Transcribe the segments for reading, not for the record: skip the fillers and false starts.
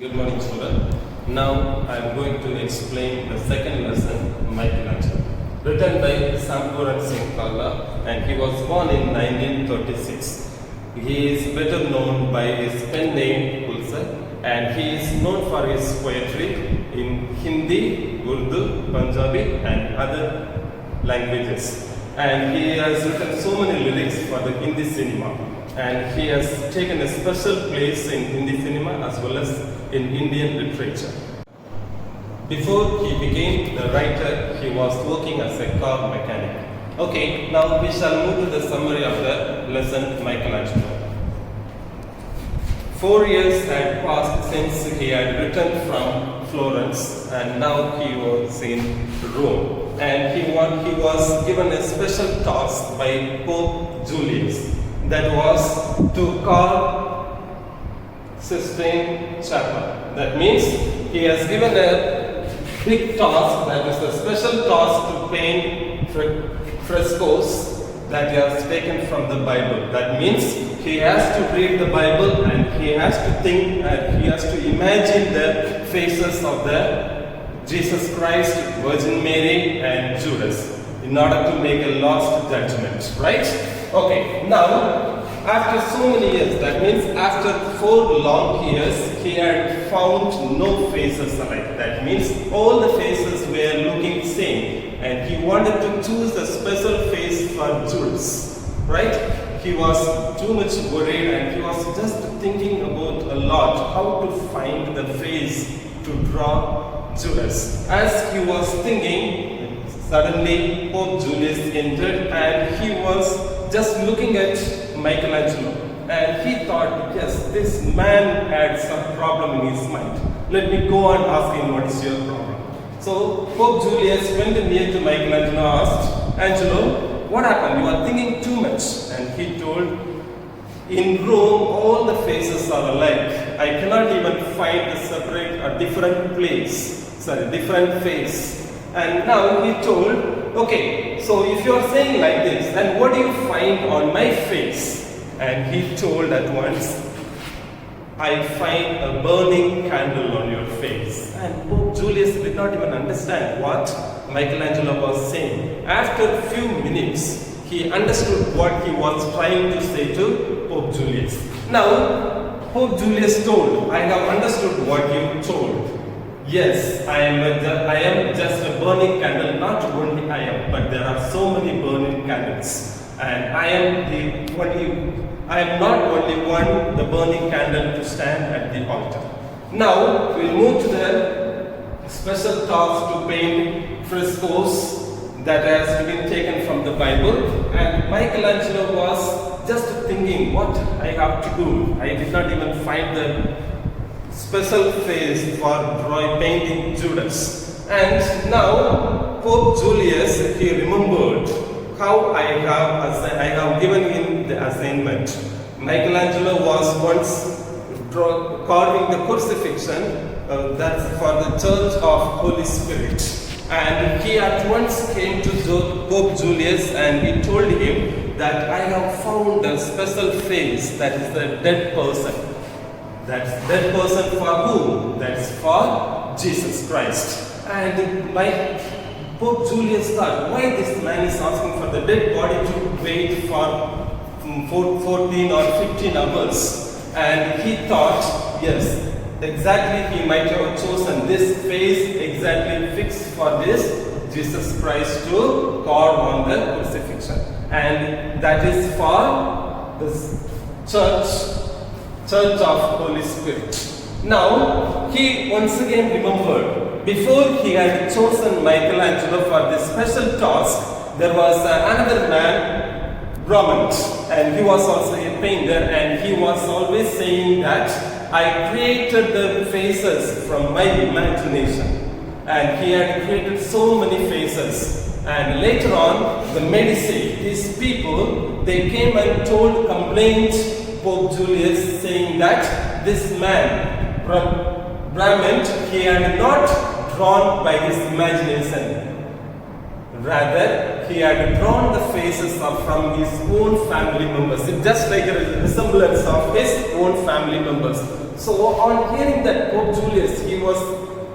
Good morning, children. Now I am going to explain the second lesson, Michelangelo, written by Sampuran Singh Kalla, and he was born in 1936. He is better known by his pen name Ulsa, and he is known for his poetry in Hindi, Urdu, Punjabi, and other languages. And he has written so many lyrics for the Hindi cinema. And he has taken a special place in Hindi cinema as well as in Indian literature. Before he became the writer, he was working as a car mechanic. Okay, now we shall move to the summary of the lesson Michelangelo. 4 years had passed since he had returned from Florence, and now he was in Rome. And he was given a special task by Pope Julius, that was to carve Sistine Chapel. That means he has given a big task, that is a special task to paint frescoes that he has taken from the Bible. That means he has to read the Bible and he has to think and he has to imagine the faces of the Jesus Christ, Virgin Mary and Judas in order to make a last judgment, right? Okay, now after so many years, that means after 4 long years, he had found no faces alike. That means all the faces were looking same, and he wanted to choose a special face for Judas, right? He was too much worried and he was just thinking about a lot how to find the face to draw Judas. As he was thinking, suddenly Pope Julius entered and he was just looking at Michelangelo, and he thought, yes, this man had some problem in his mind. Let me go and ask him, what is your problem? So Pope Julius went near to Michelangelo and asked, Angelo, what happened? You are thinking too much. And he told, in Rome, all the faces are alike. I cannot even find a different face. And now he told, okay, so if you are saying like this, then what do you find on my face? And he told at once, I find a burning candle on your face. And Pope Julius did not even understand what Michelangelo was saying. After a few minutes, he understood what he was trying to say to Pope Julius. Now, Pope Julius told, I have understood what you told. Yes, I am just a burning candle. Not only I am, but there are so many burning candles. And I am not only one, the burning candle to stand at the altar. Now, we'll move to the special task to paint frescoes that has been taken from the Bible. And Michelangelo was just thinking what I have to do. I did not even find the special face for painting Judas. And now Pope Julius, he remembered how I have given him the assignment. Michelangelo was once carving the crucifixion that's for the Church of Holy Spirit. And he at once came to Pope Julius and he told him that I have found a special face, that is the dead person. That's dead person for whom? That's for Jesus Christ. And Pope Julius thought, why this man is asking for the dead body to wait for 14 or 15 hours? And he thought, yes, exactly he might have chosen this face exactly fixed for this Jesus Christ to carve on the crucifixion. And that is for this Church of Holy Spirit. Now, he once again remembered, before he had chosen Michelangelo for this special task, there was another man, Godwin, and he was also a painter, and he was always saying that I created the faces from my imagination. And he had created so many faces. And later on, the Medici, these people, they came and complained Pope Julius, saying that this man, Brahmin, he had not drawn by his imagination. Rather, he had drawn the faces of from his own family members. It's just like a resemblance of his own family members. So on hearing that Pope Julius, he was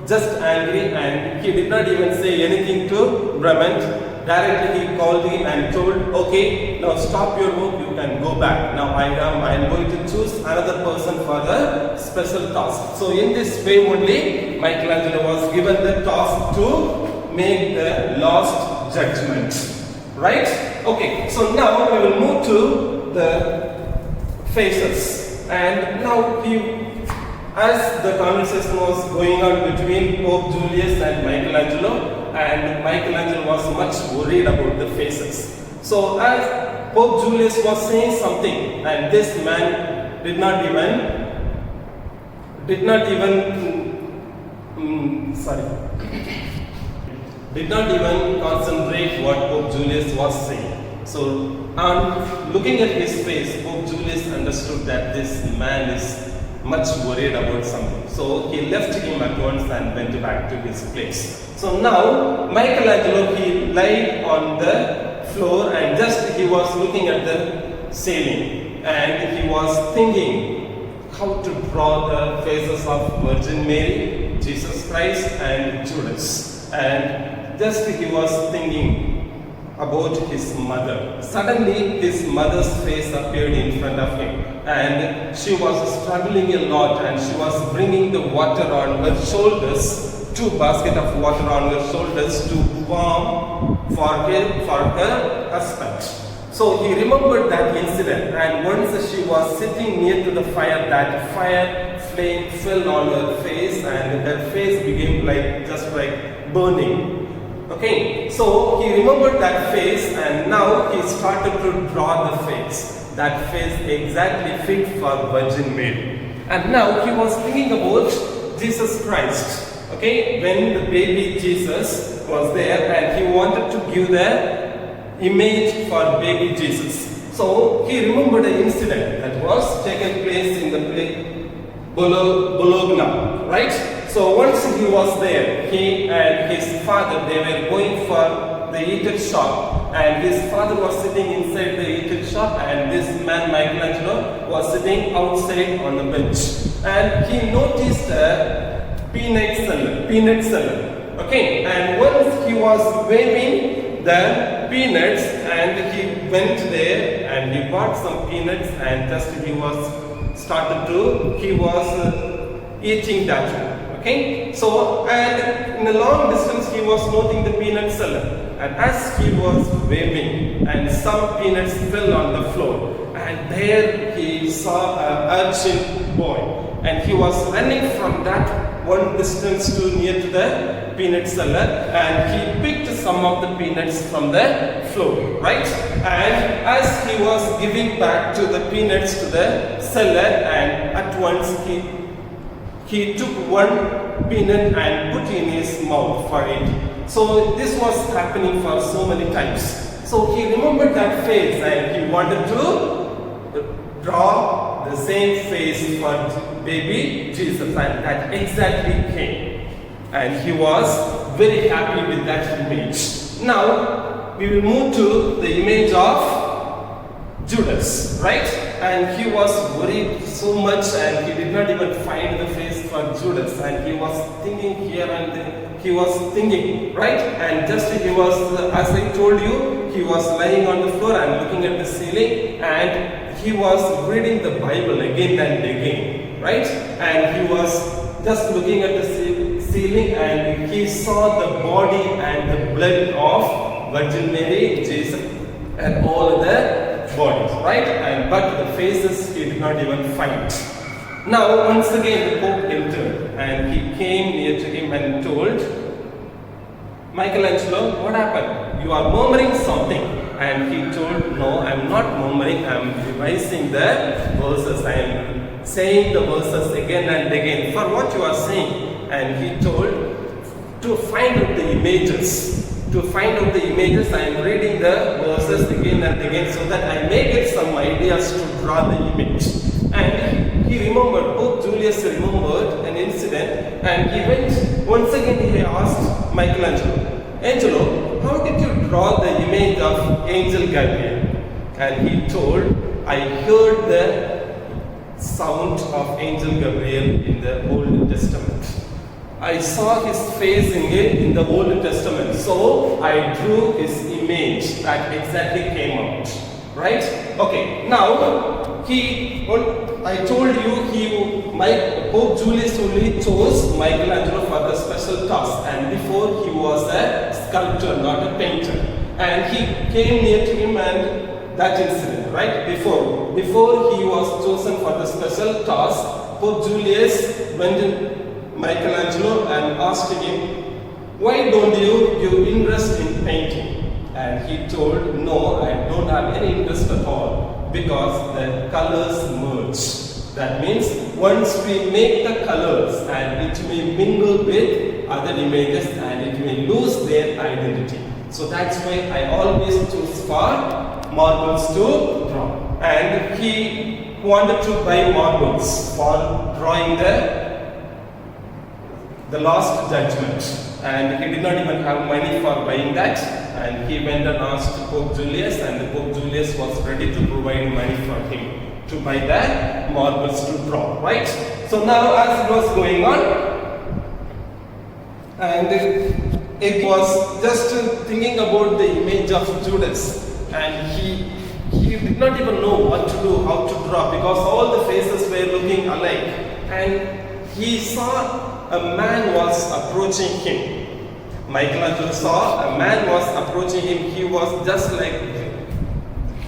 just angry and he did not even say anything to Brement. Directly he called him and told, okay, now stop your work, you can go back. Now I am going to choose another person for the special task. So in this way only, Michelangelo was given the task to make the last judgment. Right? Okay, so now we will move to the faces. And now as the conversation was going on between Pope Julius and Michelangelo was much worried about the faces. So as Pope Julius was saying something, and this man did not even concentrate what Pope Julius was saying. So on looking at his face, Pope Julius understood that this man is much worried about something. So he left him at once and went back to his place. So now Michelangelo, he lay on the floor and just he was looking at the ceiling and he was thinking how to draw the faces of Virgin Mary, Jesus Christ and Judas. And just he was thinking about his mother. Suddenly his mother's face appeared in front of him and she was struggling a lot and she was bringing the water on her shoulders, 2 baskets of water on her shoulders to warm for her husband. So he remembered that incident, and once she was sitting near to the fire, that fire flame fell on her face and her face became just like burning. Okay, so he remembered that face and now he started to draw the face. That face exactly fit for Virgin Mary. And now he was thinking about Jesus Christ. Okay, when the baby Jesus was there and he wanted to give the image for baby Jesus. So he remembered an incident that was taken place in the Bologna, right? So once he was there, he and his father, they were going for the eater shop, and his father was sitting inside the eater shop and this man Michelangelo was sitting outside on the bench. And he noticed a peanut seller. Okay, and once he was waving the peanuts and he went there and he bought some peanuts and just he was eating that. Okay, so and in a long distance he was noting the peanut seller, and as he was waving and some peanuts fell on the floor, and there he saw an urchin boy and he was running from that one distance to near to the peanut seller and he picked some of the peanuts from the floor, right? And as he was giving back to the peanuts to the seller, and at once he took one peanut and put in his mouth for it. So this was happening for so many times. So he remembered that face and he wanted to draw the same face for baby Jesus, and that exactly came. And he was very happy with that image. Now we will move to the image of Judas, right? And he was worried so much and he did not even find the face for Judas, and he was thinking here and there, he was thinking, right? And just he was, as I told you, he was lying on the floor and looking at the ceiling and he was reading the Bible again and again, right? And he was just looking at the ceiling and he saw the body and the blood of Virgin Mary, Jesus and all the bodies, right? And but the faces he did not even find. Now once again the Pope entered and he came near to him and told, Michelangelo, what happened? You are murmuring something. And he told, no, I am not murmuring, I am revising the verses, I am saying the verses again and again for what you are saying. And he told, to find out the images. To find out the images, I am reading the verses again and again so that I may get some ideas to draw the image. And he remembered, Pope Julius remembered an incident, and he went, once again he asked Michelangelo, Angelo, how did you draw the image of Angel Gabriel. And he told, I heard the sound of Angel Gabriel in the Old Testament. I saw his face in the Old Testament. So I drew his image that exactly came out. Right? Okay. Now, I told you Pope Julius only chose Michelangelo for the special task, and before he was a sculptor, not a painter. And he came near to him and that incident, right? Before he was chosen for the special task, Pope Julius went to Michelangelo and asked him, why don't you give interest in painting? And he told, no, I don't have any interest at all, because the colors merge. That means once we make the colors and it may mingle with other images and it may lose their identity. So that's why I always choose for marbles to draw. And he wanted to buy marbles for drawing the Last Judgment. And he did not even have money for buying that. And he went and asked Pope Julius, and Pope Julius was ready to provide money for him to buy the marbles to draw, right? So now as it was going on, and it was just thinking about the image of Judas, and he did not even know what to do, how to draw, because all the faces were looking alike. And he saw a man was approaching him. Michelangelo saw a man was approaching him. He was just like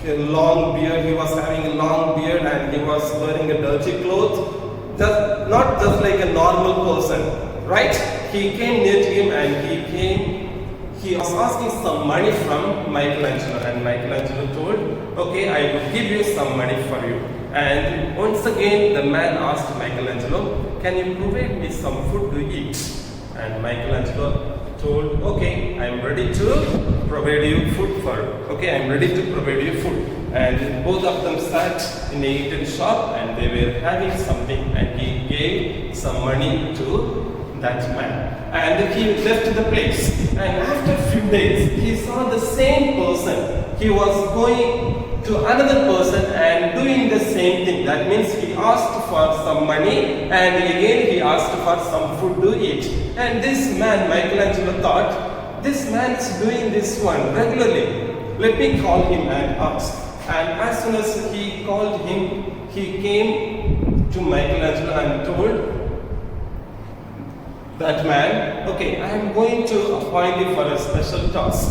a long beard. He was having a long beard and he was wearing a dirty cloth. Not just like a normal person, right? He came near to him and he was asking some money from Michelangelo, and Michelangelo told, okay, I will give you some money for you. And once again the man asked Michelangelo, can you provide me some food to eat? And Michelangelo told, okay, I am ready to provide you food And both of them sat in a eating shop and they were having something, and he gave some money to that man. And he left the place. And after a few days, he saw the same person. He was going to another person and doing the same thing. That means he asked for some money and again he asked for some food to eat. And this man, Michelangelo thought, this man is doing this one regularly. Let me call him and ask. And as soon as he called him, he came to Michelangelo and told that man, okay, I am going to appoint you for a special task.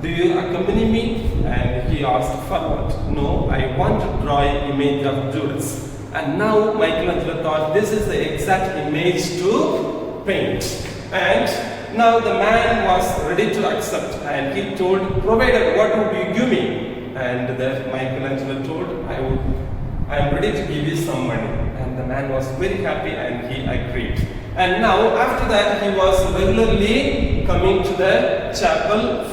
Do you accompany me? And he asked, for what? No, I want to draw an image of Judas. And now Michelangelo thought, this is the exact image to paint. And now the man was ready to accept, and he told, provided, what would you give me? And Michelangelo told, I am ready to give you some money. And the man was very happy and he agreed. And now after that he was regularly coming to the chapel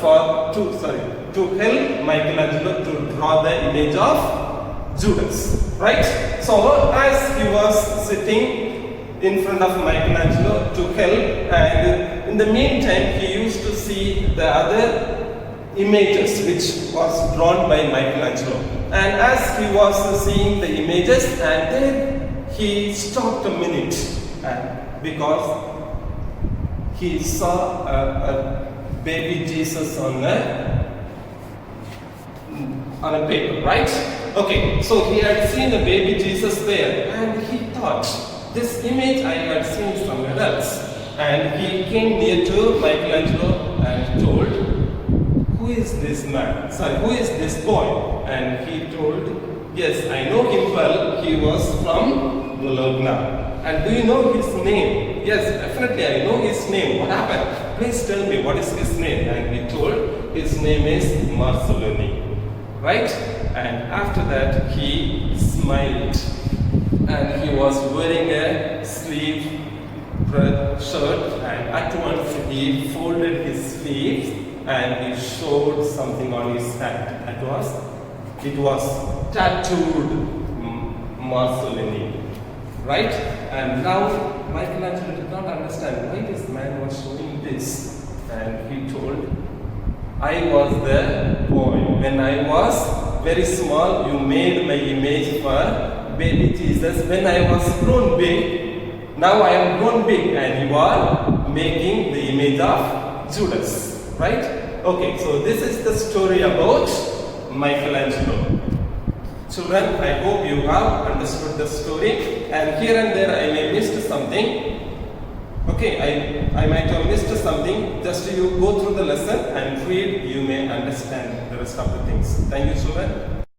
to help Michelangelo to draw the image of Judas. Right? So as he was sitting in front of Michelangelo to help, and in the meantime he used to see the other images which was drawn by Michelangelo. And as he was seeing the images, and then he stopped a minute because he saw a baby Jesus on a paper, right? Okay, so he had seen a baby Jesus there, and he thought, this image I had seen somewhere else. And he came near to Michelangelo and told, who is this man? Who is this boy? And he told, yes, I know him well. He was from Bologna. And do you know his name? Yes, definitely I know his name. What happened? Please tell me, what is his name? And he told, his name is Marsolini. Right? And after that he smiled. And he was wearing a sleeve shirt, and at once he folded his sleeves and he showed something on his hand. It was tattooed Marsolini. Right? And now Michelangelo did not understand why this man was showing this. And he told, I was the boy. When I was very small, you made my image for baby Jesus. When I was grown big, now I am grown big and you are making the image of Judas. Right? Okay, so this is the story about Michelangelo. Children, I hope you have understood the story, and here and there I may missed something. Okay, I might have missed something. Just you go through the lesson and read, you may understand the rest of the things. Thank you, children.